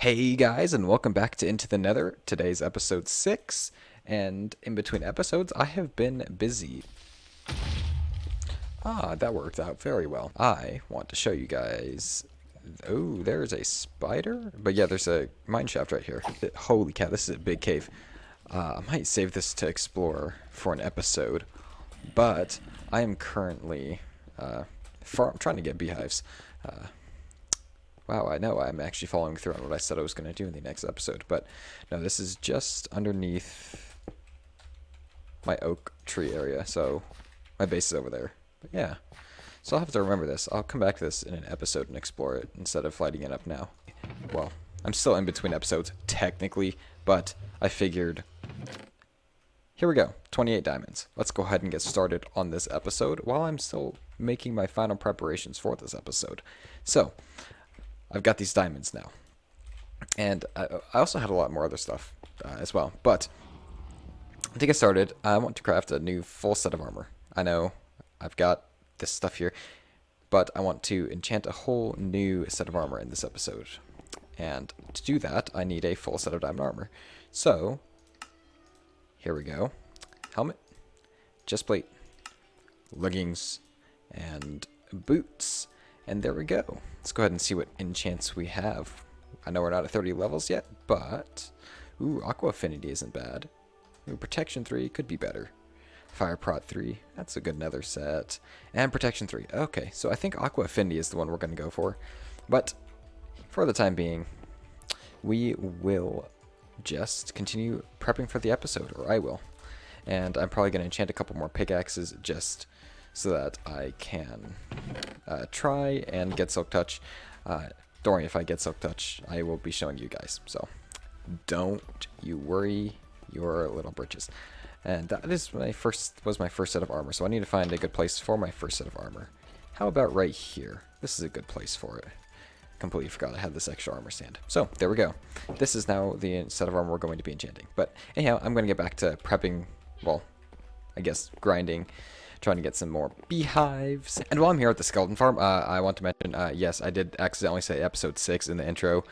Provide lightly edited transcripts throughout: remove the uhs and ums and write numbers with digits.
Hey guys, and welcome back to Into the Nether. Today's episode 6, and in between episodes, I have been busy. That worked out very well. I want to show you guys. Oh, there's a spider? But yeah, there's a mine shaft right here. Holy cow, this is a big cave. I might save this to explore for an episode, but I am currently trying to get beehives. Wow, I know I'm actually following through on what I said I was going to do in the next episode, but no, this is just underneath my oak tree area, so my base is over there. But yeah, so I'll have to remember this. I'll come back to this in an episode and explore it instead of lighting it up now. Well, I'm still in between episodes, technically, but I figured, here we go, 28 diamonds. Let's go ahead and get started on this episode while I'm still making my final preparations for this episode. So, I've got these diamonds now. And I also had a lot more other stuff as well. But to get started, I want to craft a new full set of armor. I know I've got this stuff here, but I want to enchant a whole new set of armor in this episode. And to do that, I need a full set of diamond armor. So, here we go. Helmet, chest plate, leggings, and boots. And there we go. Let's go ahead and see what enchants we have. I know we're not at 30 levels yet, but... Ooh, Aqua Affinity isn't bad. Ooh, Protection 3 could be better. Fire Prot 3, that's a good nether set. And Protection 3. Okay, so I think Aqua Affinity is the one we're going to go for. But, for the time being, we will just continue prepping for the episode, or I will. And I'm probably going to enchant a couple more pickaxes just so that I can try and get Silk Touch. Don't worry, if I get Silk Touch, I will be showing you guys. So don't you worry your little britches. And that is was my first set of armor. So I need to find a good place for my first set of armor. How about right here? This is a good place for it. Completely forgot I had this extra armor stand. So there we go. This is now the set of armor we're going to be enchanting. But anyhow, I'm going to get back to prepping, well, I guess grinding, trying to get some more beehives. And while I'm here at the skeleton farm, I want to mention, yes, I did accidentally say episode 6 in the intro.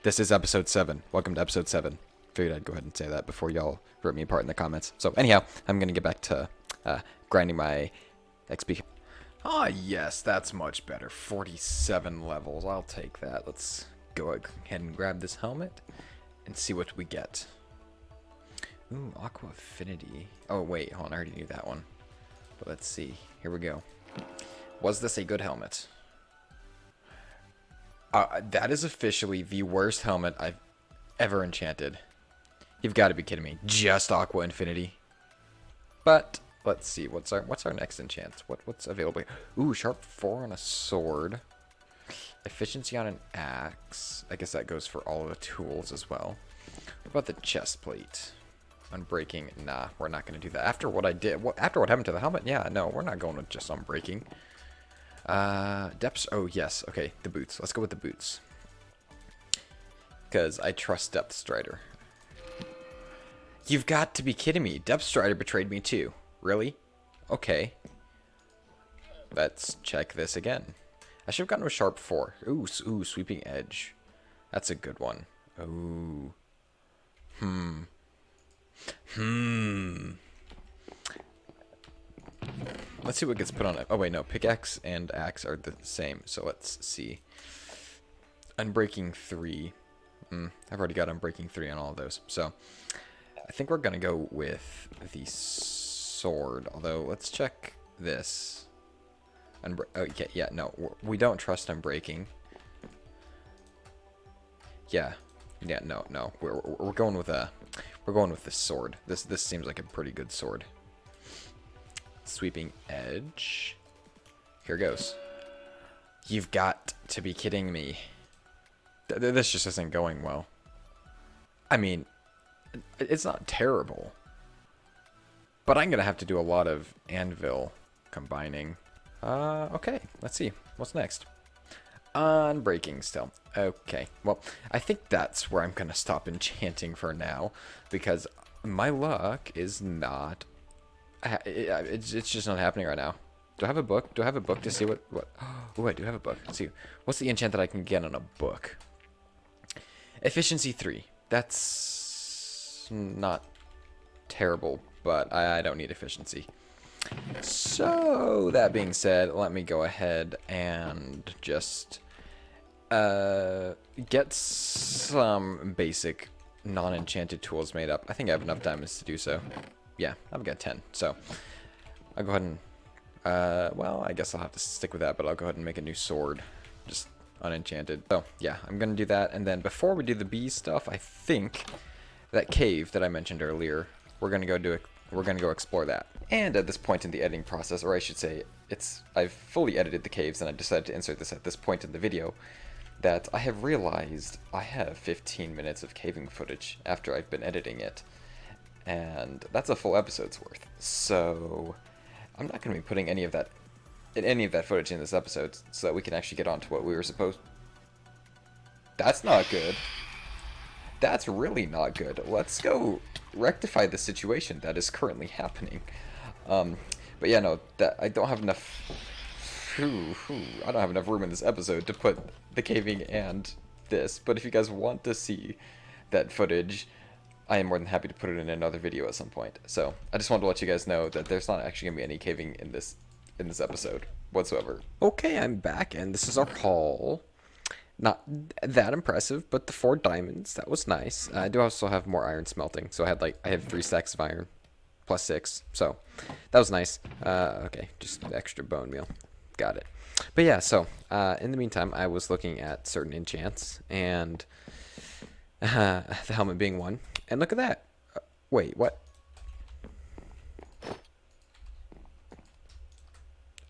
This is episode 7. Welcome to episode 7. Figured I'd go ahead and say that before y'all rip me apart in the comments. So anyhow, I'm going to get back to grinding my XP. Ah, yes, that's much better. 47 levels. I'll take that. Let's go ahead and grab this helmet and see what we get. Ooh, Aqua Affinity. Oh, wait, hold on. I already knew that one. But let's see. Here we go. Was this a good helmet? That is officially the worst helmet I've ever enchanted. You've got to be kidding me. Just Aqua Infinity. But let's see. What's our next enchant? What's available here? Ooh, sharp 4 on a sword. Efficiency on an axe. I guess that goes for all of the tools as well. What about the chest plate? Unbreaking, nah, we're not going to do that. After what I did, after what happened to the helmet, yeah, no, we're not going with just unbreaking. Depths, oh yes, okay, the boots. Let's go with the boots. Because I trust Depth Strider. You've got to be kidding me. Depth Strider betrayed me too. Really? Okay. Let's check this again. I should have gotten a sharp 4. Ooh, sweeping edge. That's a good one. Ooh. Let's see what gets put on it. Oh, wait, no. Pickaxe and axe are the same. So let's see. Unbreaking 3. I've already got Unbreaking 3 on all of those. So I think we're going to go with the sword. Although, let's check this. Oh, yeah, no. We don't trust Unbreaking. Yeah, no. We're going with a... We're going with this sword. This seems like a pretty good sword. Sweeping edge. Here goes. You've got to be kidding me. This just isn't going well. I mean, it's not terrible. But I'm going to have to do a lot of anvil combining. Okay, let's see. What's next? Unbreaking still. Okay, well, I think that's where I'm going to stop enchanting for now, because my luck is not... It's just not happening right now. Do I have a book? Do I have a book to see what... Oh, I do have a book. Let's see. What's the enchant that I can get on a book? Efficiency 3. That's not terrible, but I don't need efficiency. So, that being said, let me go ahead and just get some basic non-enchanted tools made up. I think I have enough diamonds to do so. Yeah, I've got 10. So, I'll go ahead and, well, I guess I'll have to stick with that, but I'll go ahead and make a new sword. Just unenchanted. So, yeah, I'm going to do that. And then before we do the bee stuff, I think that cave that I mentioned earlier, we're going to go explore that. And at this point in the editing process, or I should say, I've fully edited the caves and I decided to insert this at this point in the video, that I have realized I have 15 minutes of caving footage after I've been editing it. And that's a full episode's worth. So I'm not going to be putting any of that footage in this episode so that we can actually get on to what we were supposed. That's not good. That's really not good. Let's go rectify the situation that is currently happening. But yeah, no, that I don't have enough. I don't have enough room in this episode to put the caving and this. But if you guys want to see that footage, I am more than happy to put it in another video at some point. So I just wanted to let you guys know that there's not actually gonna be any caving in this episode whatsoever. Okay, I'm back, and this is our haul. Not that impressive, but the 4 diamonds, that was nice. I do also have more iron smelting, so I have 3 stacks of iron plus 6, so that was nice. Okay, just extra bone meal. Got it. But yeah, so in the meantime, I was looking at certain enchants, and the helmet being one. And look at that. Wait, what?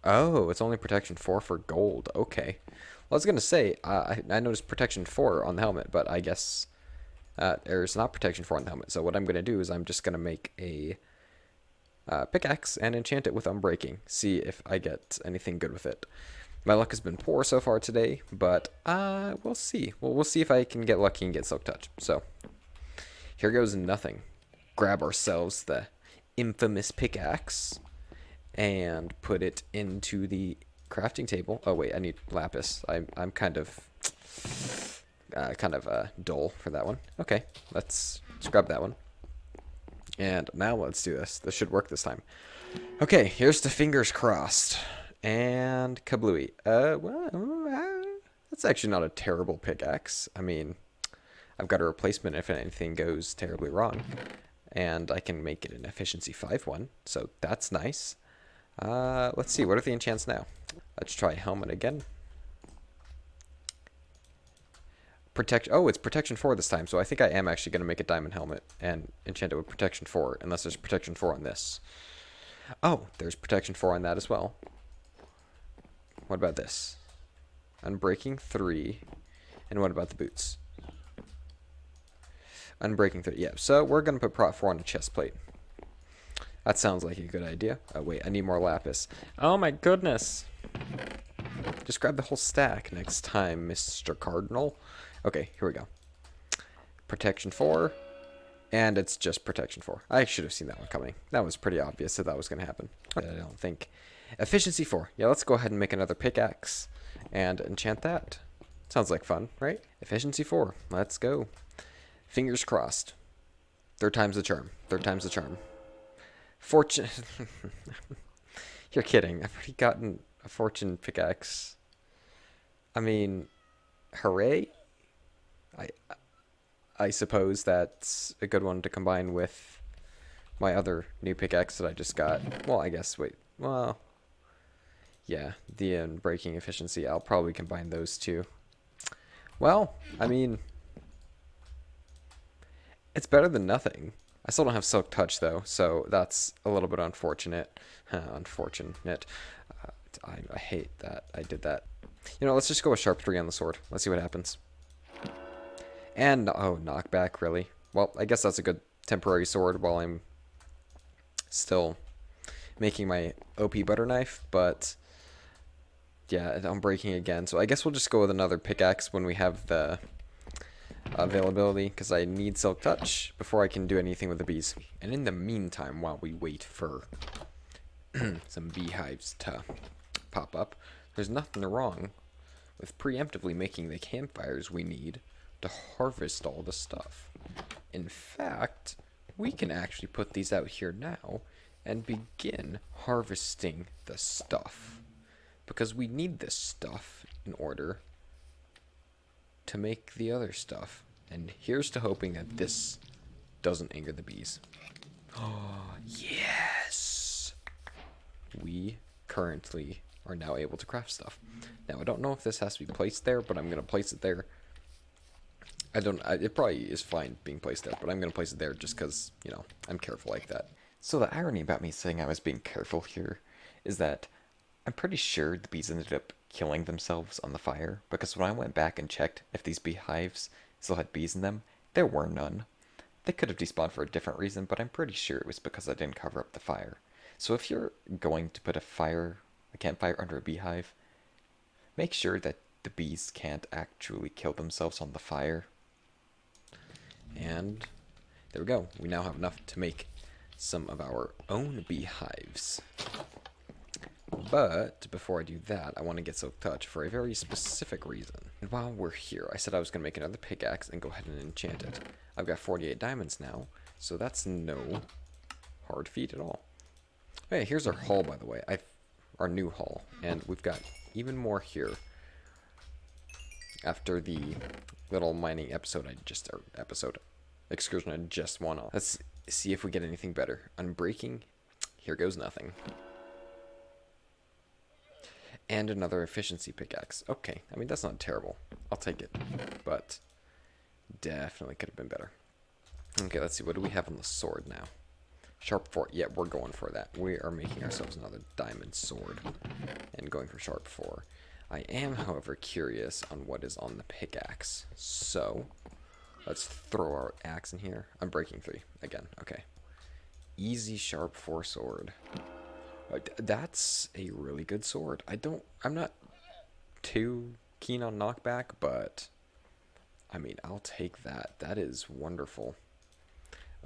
Oh, it's only protection 4 for gold. Okay. Well, I was going to say, I noticed protection 4 on the helmet, but I guess there's not protection 4 on the helmet. So what I'm going to do is I'm just going to make a pickaxe and enchant it with unbreaking. See if I get anything good with it. My luck has been poor so far today, but we'll see. We'll see if I can get lucky and get silk touch. So here goes nothing. Grab ourselves the infamous pickaxe and put it into the crafting table. Oh wait, I need lapis. I'm kind of dull for that one. Okay, let's grab that one. And now let's do this. This should work this time. Okay, here's the fingers crossed. And kablooey. Well, that's actually not a terrible pickaxe. I mean, I've got a replacement if anything goes terribly wrong. And I can make it an efficiency 5 one, so that's nice. Let's see, what are the enchants now? Let's try helmet again. Oh, it's protection 4 this time, so I think I am actually going to make a diamond helmet and enchant it with protection 4, unless there's protection 4 on this. Oh, there's protection 4 on that as well. What about this? Unbreaking 3. And what about the boots? Unbreaking 3. Yeah, so we're going to put prot 4 on a chest plate. That sounds like a good idea. Oh, wait, I need more lapis. Oh, my goodness. Just grab the whole stack next time, Mr. Cardinal. Okay, here we go. Protection 4. And it's just protection 4. I should have seen that one coming. That was pretty obvious that was going to happen. I don't think. Efficiency 4. Yeah, let's go ahead and make another pickaxe and enchant that. Sounds like fun, right? Efficiency 4. Let's go. Fingers crossed. 3rd time's the charm. 3rd time's the charm. Fortune. You're kidding. I've already gotten a fortune pickaxe. I mean, hooray. I suppose that's a good one to combine with my other new pickaxe that I just got. Well, I guess, wait. Well, yeah, the unbreaking efficiency. I'll probably combine those two. Well, I mean, it's better than nothing. I still don't have silk touch though, so that's a little bit unfortunate. Unfortunate. I hate that I did that. You know, let's just go with sharp 3 on the sword. Let's see what happens. And oh, knockback, really? Well, I guess that's a good temporary sword while I'm still making my OP butter knife, but yeah, I'm breaking again. So I guess we'll just go with another pickaxe when we have the availability, because I need silk touch before I can do anything with the bees. And in the meantime, while we wait for some beehives to pop up, there's nothing wrong with preemptively making the campfires we need to harvest all the stuff. In fact, we can actually put these out here now and begin harvesting the stuff. Because we need this stuff in order to make the other stuff. And here's to hoping that this doesn't anger the bees. Oh, yes! We currently are now able to craft stuff. Now, I don't know if this has to be placed there, but I'm going to place it there. It probably is fine being placed there, but I'm going to place it there just because, you know, I'm careful like that. So the irony about me saying I was being careful here is that I'm pretty sure the bees ended up killing themselves on the fire, because when I went back and checked if these beehives still had bees in them, there were none. They could have despawned for a different reason, but I'm pretty sure it was because I didn't cover up the fire. So if you're going to put a campfire under a beehive, make sure that the bees can't actually kill themselves on the fire. And there we go. We now have enough to make some of our own beehives. But before I do that, I want to get Silk Touch for a very specific reason. And while we're here, I said I was going to make another pickaxe and go ahead and enchant it. I've got 48 diamonds now, so that's no hard feat at all. Hey, here's our haul, by the way. Our new haul. And we've got even more here. After the little mining excursion I just went on. Let's see if we get anything better. Unbreaking, here goes nothing. And another efficiency pickaxe. Okay, I mean, that's not terrible. I'll take it. But definitely could have been better. Okay, let's see. What do we have on the sword now? Sharp 4. Yeah, we're going for that. We are making ourselves another diamond sword. And going for sharp 4. I am, however, curious on what is on the pickaxe. So, let's throw our axe in here. I'm breaking 3 again. Okay. Easy sharp 4 sword. That's a really good sword. I'm not too keen on knockback, but I mean, I'll take that. That is wonderful.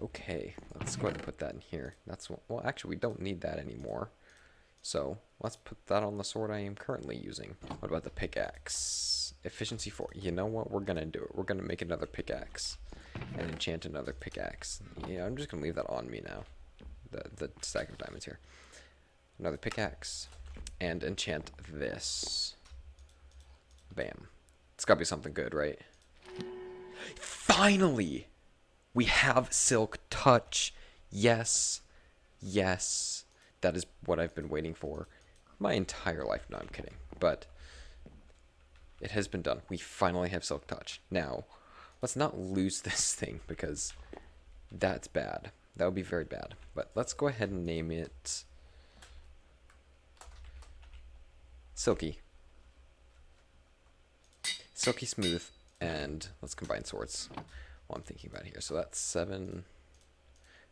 Okay, let's go ahead and put that in here. Well, actually, we don't need that anymore. So, let's put that on the sword I am currently using. What about the pickaxe? Efficiency 4. You know what? We're going to do it. We're going to make another pickaxe and enchant another pickaxe. Yeah, I'm just going to leave that on me now. The stack of diamonds here. Another pickaxe and enchant this. Bam. It's got to be something good, right? Finally! We have Silk Touch. Yes. Yes. That is what I've been waiting for my entire life. No, I'm kidding. But it has been done. We finally have Silk Touch. Now, let's not lose this thing because that's bad. That would be very bad. But let's go ahead and name it Silky. Silky Smooth. And let's combine swords. Well, I'm thinking about here. So that's 7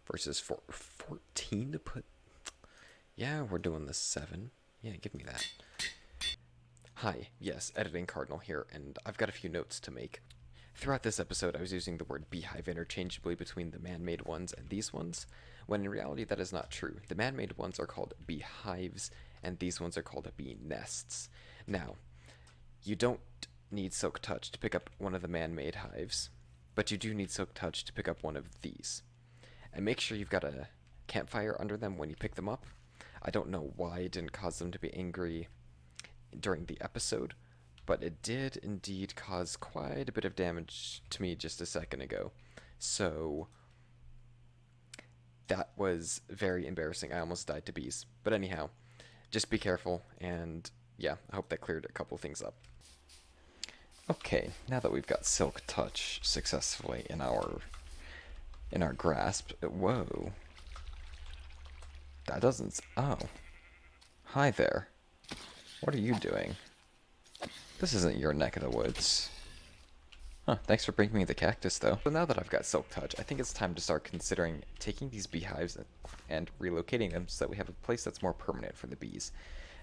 versus 14 to put. Yeah, we're doing the 7. Yeah, give me that. Hi, yes, Editing Cardinal here, and I've got a few notes to make. Throughout this episode, I was using the word beehive interchangeably between the man-made ones and these ones, when in reality that is not true. The man-made ones are called beehives, and these ones are called bee nests. Now, you don't need Silk Touch to pick up one of the man-made hives, but you do need Silk Touch to pick up one of these. And make sure you've got a campfire under them when you pick them up. I don't know why it didn't cause them to be angry during the episode, but it did indeed cause quite a bit of damage to me just a second ago. So that was very embarrassing. I almost died to bees. But anyhow, just be careful, and yeah, I hope that cleared a couple things up. Okay, now that we've got Silk Touch successfully in our grasp, whoa. That doesn't... Oh. Hi there. What are you doing? This isn't your neck of the woods. Huh, thanks for bringing me the cactus, though. So now that I've got Silk Touch, I think it's time to start considering taking these beehives and relocating them so that we have a place that's more permanent for the bees.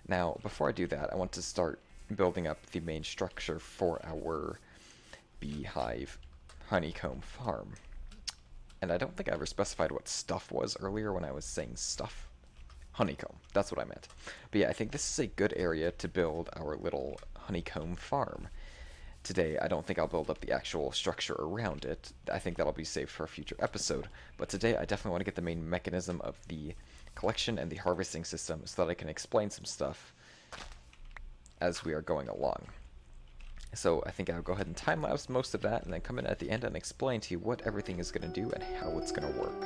Now, before I do that, I want to start building up the main structure for our beehive honeycomb farm. And I don't think I ever specified what stuff was earlier when I was saying stuff. Honeycomb, that's what I meant. But yeah, I think this is a good area to build our little honeycomb farm. today I don't think I'll build up the actual structure around it. I think that'll be saved for a future episode. But today I definitely want to get the main mechanism of the collection and the harvesting system so that I can explain some stuff as we are going along. So I think I'll go ahead and time-lapse most of that and then come in at the end and explain to you what everything is going to do and how it's going to work.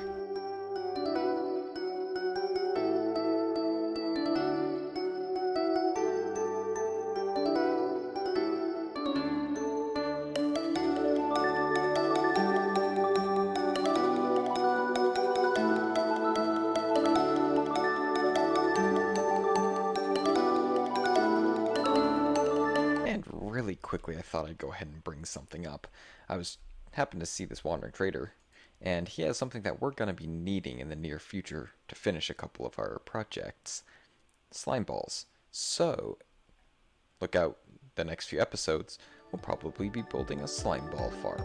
Really quickly, I thought I'd go ahead and bring something up. Happened to see this wandering trader, and he has something that we're going to be needing in the near future to finish a couple of our projects. Slime balls. So, look out the next few episodes, we'll probably be building a slime ball farm.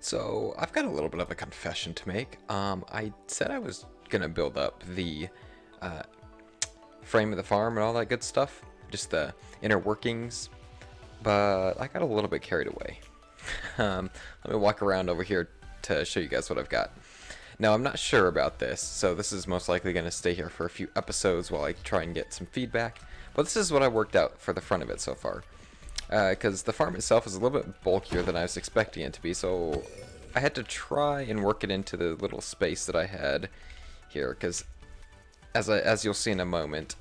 So, I've got a little bit of a confession to make. I said I was gonna build up the frame of the farm and all that good stuff, just the inner workings, but I got a little bit carried away. Let me walk around over here to show you guys what I've got. Now, I'm not sure about this, so this is most likely going to stay here for a few episodes while I try and get some feedback, but this is what I worked out for the front of it so far. Because the farm itself is a little bit bulkier than I was expecting it to be, so I had to try and work it into the little space that I had here, because as you'll see in a moment,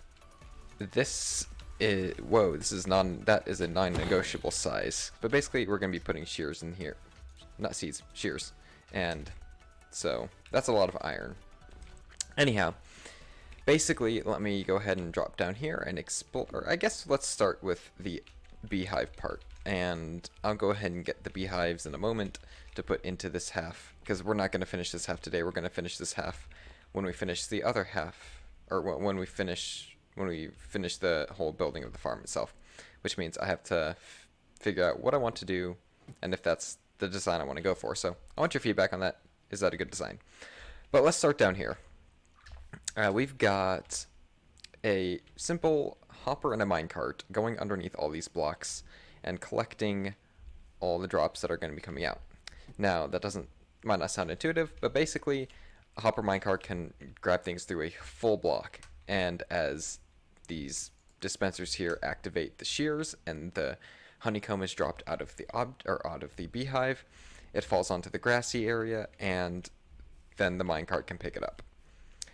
this is, whoa, that is a non-negotiable size. But basically, we're going to be putting shears in here. Not seeds, shears. And so, that's a lot of iron. Anyhow, basically, let me go ahead and drop down here and explore. Or I guess let's start with the beehive part. And I'll go ahead and get the beehives in a moment to put into this half. Because we're not going to finish this half today. We're going to finish this half when we finish the other half. Or when we finish the whole building of the farm itself, which means I have to figure out what I want to do and if that's the design I want to go for. So I want your feedback on that. Is that a good design? But let's start down here. We've got a simple hopper and a minecart going underneath all these blocks and collecting all the drops that are going to be coming out. Now, that might not sound intuitive, but basically a hopper minecart can grab things through a full block, and as these dispensers here activate the shears and the honeycomb is dropped out of the beehive, it falls onto the grassy area, and then the minecart can pick it up.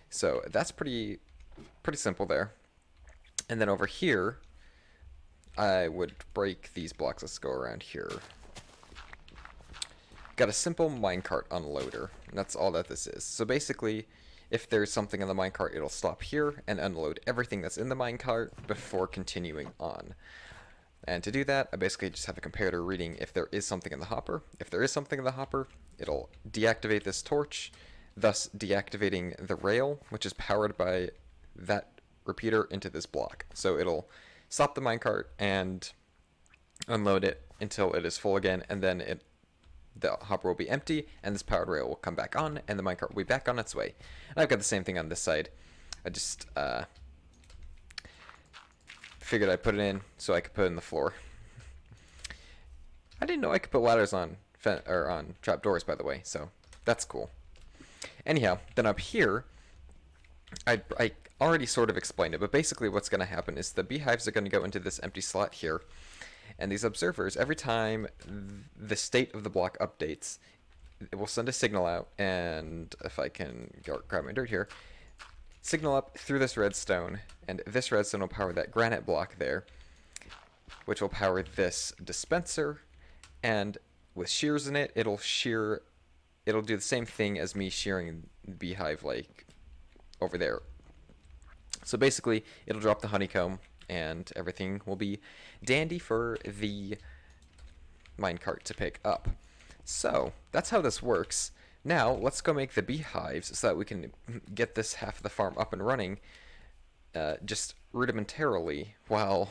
So that's pretty simple there. And then over here, I would break these blocks. Let's go around here. Got a simple minecart unloader, and that's all that this is. So basically, if there's something in the minecart, it'll stop here and unload everything that's in the minecart before continuing on. And to do that, I basically just have a comparator reading if there is something in the hopper. If there is something in the hopper, it'll deactivate this torch, thus deactivating the rail, which is powered by that repeater into this block. So it'll stop the minecart and unload it until it is full again, and then the hopper will be empty, and this powered rail will come back on, and the minecart will be back on its way. And I've got the same thing on this side. I just figured I'd put it in so I could put it in the floor. I didn't know I could put ladders on trapdoors, by the way, so that's cool. Anyhow, then up here, I already sort of explained it, but basically what's going to happen is the beehives are going to go into this empty slot here, And these observers, every time the state of the block updates, it will send a signal out, and if I can grab my dirt here, signal up through this redstone, and this redstone will power that granite block there, which will power this dispenser, and with shears in it, it'll do the same thing as me shearing Beehive, like, over there. So basically, it'll drop the honeycomb, and everything will be dandy for the minecart to pick up. So, that's how this works. Now, let's go make the beehives so that we can get this half of the farm up and running, just rudimentarily, while...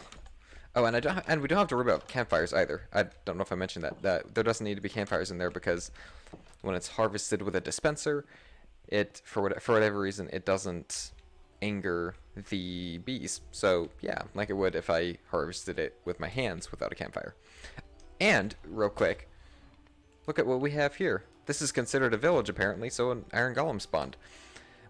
Oh, and we don't have to worry about campfires either. I don't know if I mentioned that there doesn't need to be campfires in there, because when it's harvested with a dispenser, for whatever reason, it doesn't anger the bees. So yeah, like it would if I harvested it with my hands without a campfire. And real quick, look at what we have here. This is considered a village apparently, so an iron golem spawned,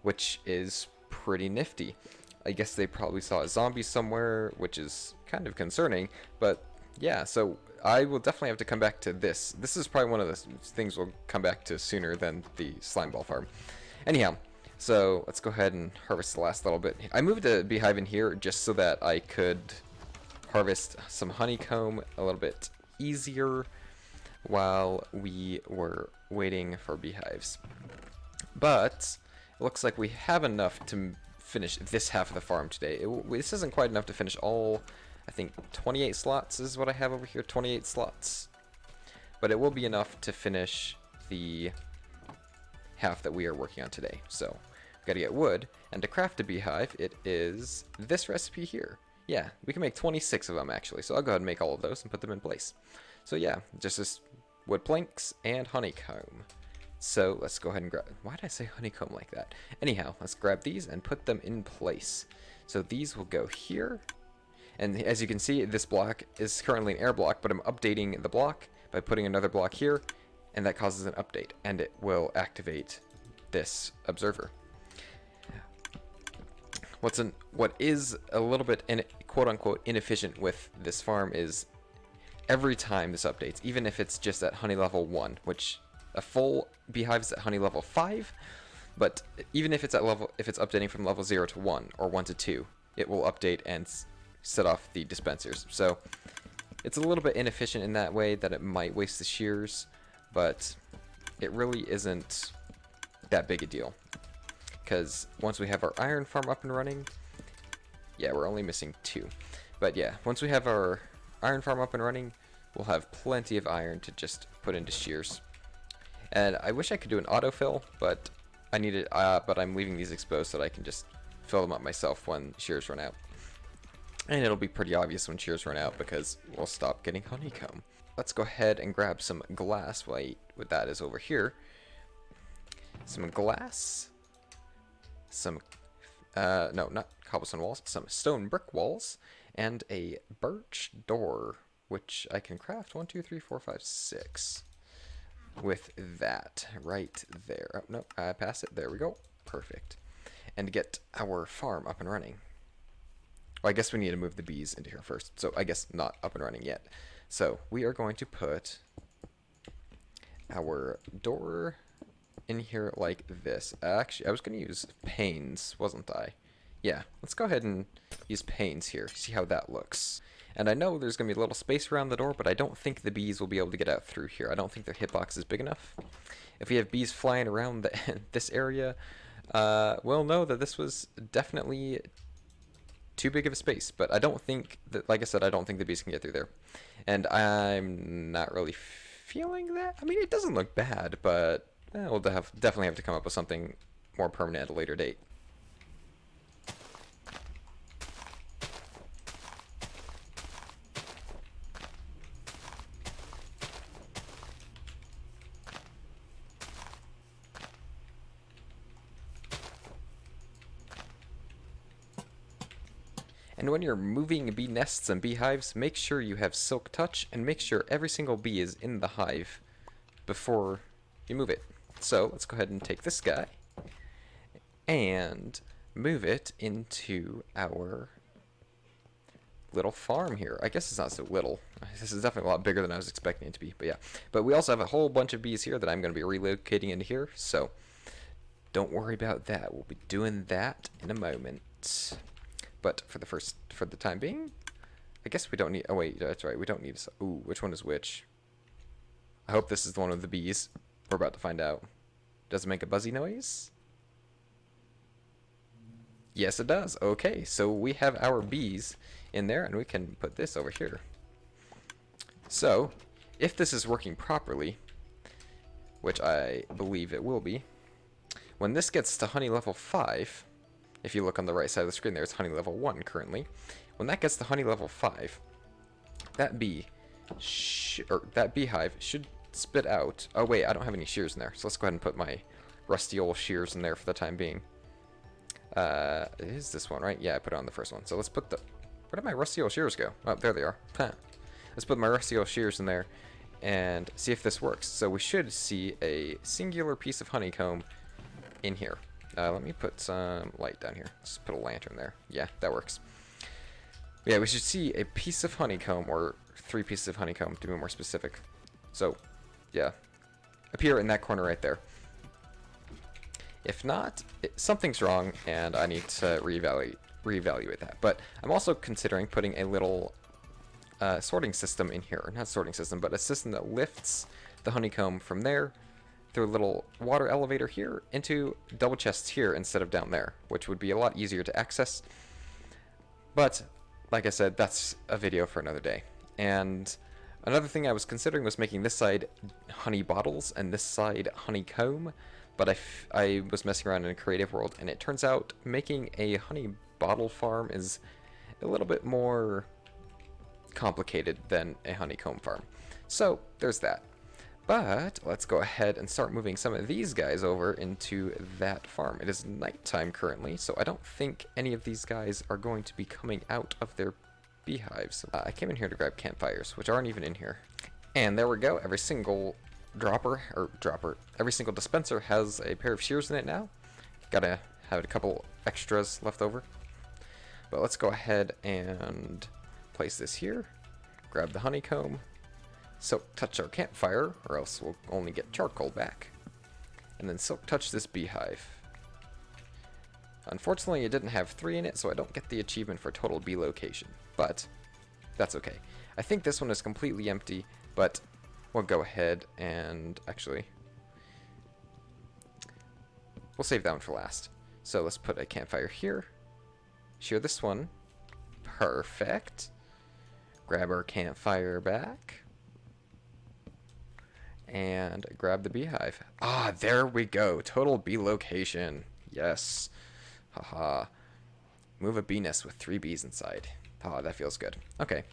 which is pretty nifty. I guess they probably saw a zombie somewhere, which is kind of concerning, but yeah, so I will definitely have to come back to this. This is probably one of the things we'll come back to sooner than the slime ball farm. Anyhow, so let's go ahead and harvest the last little bit. I moved a beehive in here just so that I could harvest some honeycomb a little bit easier while we were waiting for beehives. But it looks like we have enough to finish this half of the farm today. This isn't quite enough to finish all, I think 28 slots is what I have over here, 28 slots. But it will be enough to finish the half that we are working on today. So, we gotta get wood, and to craft a beehive, it is this recipe here. Yeah, we can make 26 of them actually, so I'll go ahead and make all of those and put them in place. So yeah, just this wood planks and honeycomb. So let's go ahead and grab... Why did I say honeycomb like that? Anyhow, let's grab these and put them in place. So these will go here. And as you can see, this block is currently an air block, but I'm updating the block by putting another block here, and that causes an update, and it will activate this observer. What is a little bit quote-unquote inefficient with this farm is every time this updates, even if it's just at honey level 1, which... A full beehive is at honey level 5, but even if it's updating from level 0 to 1 or 1 to 2, it will update and set off the dispensers. So it's a little bit inefficient in that way that it might waste the shears, but it really isn't that big a deal. Because once we have our iron farm up and running, yeah, we're only missing 2. But yeah, once we have our iron farm up and running, we'll have plenty of iron to just put into shears. And I wish I could do an autofill, but but I'm leaving these exposed so that I can just fill them up myself when shears run out. And it'll be pretty obvious when shears run out because we'll stop getting honeycomb. Let's go ahead and grab some glass. What that is over here. Some glass. Some, no, not cobblestone walls. Some stone brick walls. And a birch door, which I can craft 1, 2, 3, 4, 5, 6. With that right there. Oh, no, I passed it. There we go. Perfect. And to get our farm up and running. Well, I guess we need to move the bees into here first. So I guess not up and running yet. So we are going to put our door in here like this. Actually, I was going to use panes, wasn't I? Yeah, let's go ahead and use panes here. See how that looks. And I know there's going to be a little space around the door, but I don't think the bees will be able to get out through here. I don't think their hitbox is big enough. If we have bees flying around this area, we'll know that this was definitely too big of a space. But I don't think that, like I said, I don't think the bees can get through there. And I'm not really feeling that. I mean, it doesn't look bad, but we'll definitely have to come up with something more permanent at a later date. And when you're moving bee nests and beehives, make sure you have silk touch and make sure every single bee is in the hive before you move it. So let's go ahead and take this guy and move it into our little farm here. I guess it's not so little. This is definitely a lot bigger than I was expecting it to be, but yeah. But we also have a whole bunch of bees here that I'm going to be relocating into here, so don't worry about that. We'll be doing that in a moment. But for the time being, I guess we don't need, oh wait, that's right, we don't need, ooh, which one is which? I hope this is the one with the bees. We're about to find out. Does it make a buzzy noise? Yes, it does. Okay, so we have our bees in there, and we can put this over here. So, if this is working properly, which I believe it will be, when this gets to honey level 5, if you look on the right side of the screen there, it's honey level 1 currently. When that gets to honey level 5, that that beehive should spit out. Oh wait, I don't have any shears in there, so let's go ahead and put my rusty old shears in there for the time being. It is this one, right? Yeah, I put it on the first one. So let's put the... Where did my rusty old shears go? Oh, there they are. Huh. Let's put my rusty old shears in there and see if this works. So we should see a singular piece of honeycomb in here. Let me put some light down here. Just put a lantern there. Yeah, that works. Yeah, we should see a piece of honeycomb, or 3 pieces of honeycomb to be more specific. So, yeah, appear in that corner right there. If not, something's wrong, and I need to reevaluate that. But I'm also considering putting a little sorting system in here. Not sorting system, but a system that lifts the honeycomb from there through a little water elevator here into double chests here instead of down there, which would be a lot easier to access. But, like I said, that's a video for another day. And another thing I was considering was making this side honey bottles and this side honeycomb. But I was messing around in a creative world, and it turns out making a honey bottle farm is a little bit more complicated than a honeycomb farm. So, there's that. But let's go ahead and start moving some of these guys over into that farm. It is nighttime currently, so I don't think any of these guys are going to be coming out of their beehives. I came in here to grab campfires, which aren't even in here. And there we go. Every single every single dispenser has a pair of shears in it now. Gotta have a couple extras left over. But let's go ahead and place this here. Grab the honeycomb. Silk touch our campfire, or else we'll only get charcoal back. And then silk touch this beehive. Unfortunately, it didn't have 3 in it, so I don't get the achievement for total bee location. But that's okay. I think this one is completely empty, but we'll go ahead and actually we'll save that one for last. So let's put a campfire here. Shear this one. Perfect. Grab our campfire back. And grab the beehive. Ah, there we go. Total bee location. Yes. Haha. Move a bee nest with 3 bees inside. Ah, that feels good. Okay.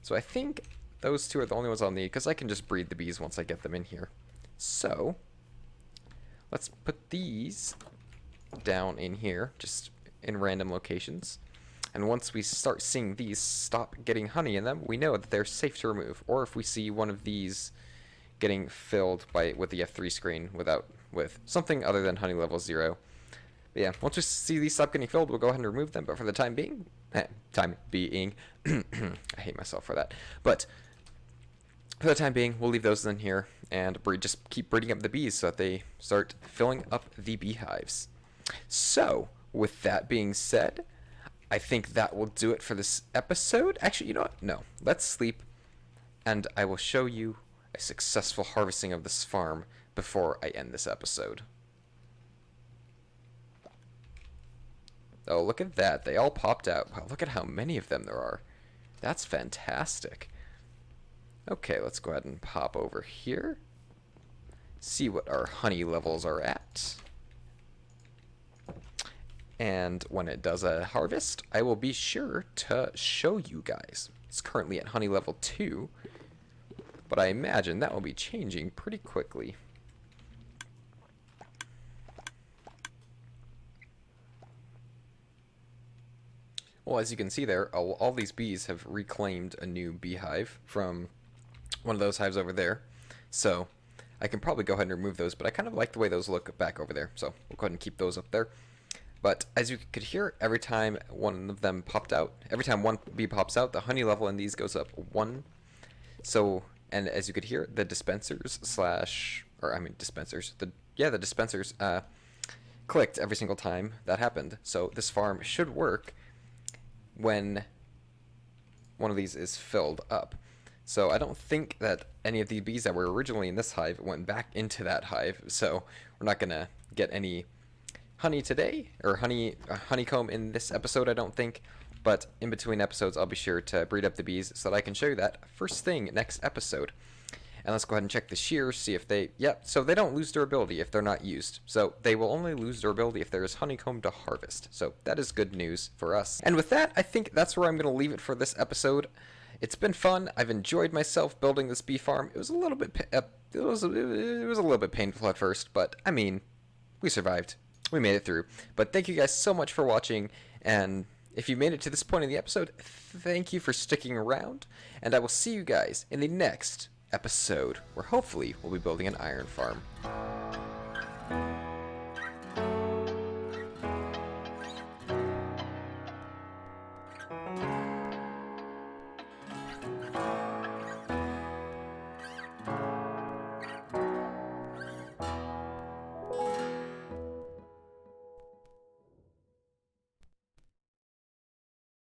So I think those 2 are the only ones I'll need, because I can just breed the bees once I get them in here. So, let's put these down in here, just in random locations. And once we start seeing these stop getting honey in them, we know that they're safe to remove. Or if we see one of these getting filled with the F3 screen with something other than honey level 0. But yeah, once we see these stop getting filled, we'll go ahead and remove them. But for the time being, I hate myself for that. But for the time being, we'll leave those in here and just keep breeding up the bees so that they start filling up the beehives. So, with that being said, I think that will do it for this episode. Actually, you know what? No. Let's sleep, and I will show you a successful harvesting of this farm before I end this episode. Oh, look at that. They all popped out. Wow, look at how many of them there are. That's fantastic. Okay, let's go ahead and pop over here. See what our honey levels are at. And when it does a harvest, I will be sure to show you guys. It's currently at honey level 2. But I imagine that will be changing pretty quickly. Well, as you can see there, all these bees have reclaimed a new beehive from one of those hives over there. So I can probably go ahead and remove those, but I kind of like the way those look back over there. So we'll go ahead and keep those up there. But as you could hear, every time one of them popped out, every time one bee pops out, the honey level in these goes up 1. So, and as you could hear, the dispensers the dispensers clicked every single time that happened. So this farm should work when one of these is filled up. So I don't think that any of the bees that were originally in this hive went back into that hive. So we're not gonna get any honey today, or honeycomb in this episode, I don't think. But in between episodes, I'll be sure to breed up the bees so that I can show you that first thing next episode. And let's go ahead and check the shears, see if they... Yep, so they don't lose durability if they're not used. So they will only lose durability if there is honeycomb to harvest. So that is good news for us. And with that, I think that's where I'm going to leave it for this episode. It's been fun. I've enjoyed myself building this bee farm. It was a little bit... it was a little bit painful at first, but, I mean, we survived. We made it through. But thank you guys so much for watching, and... if you made it to this point in the episode, thank you for sticking around, and I will see you guys in the next episode, where hopefully we'll be building an iron farm.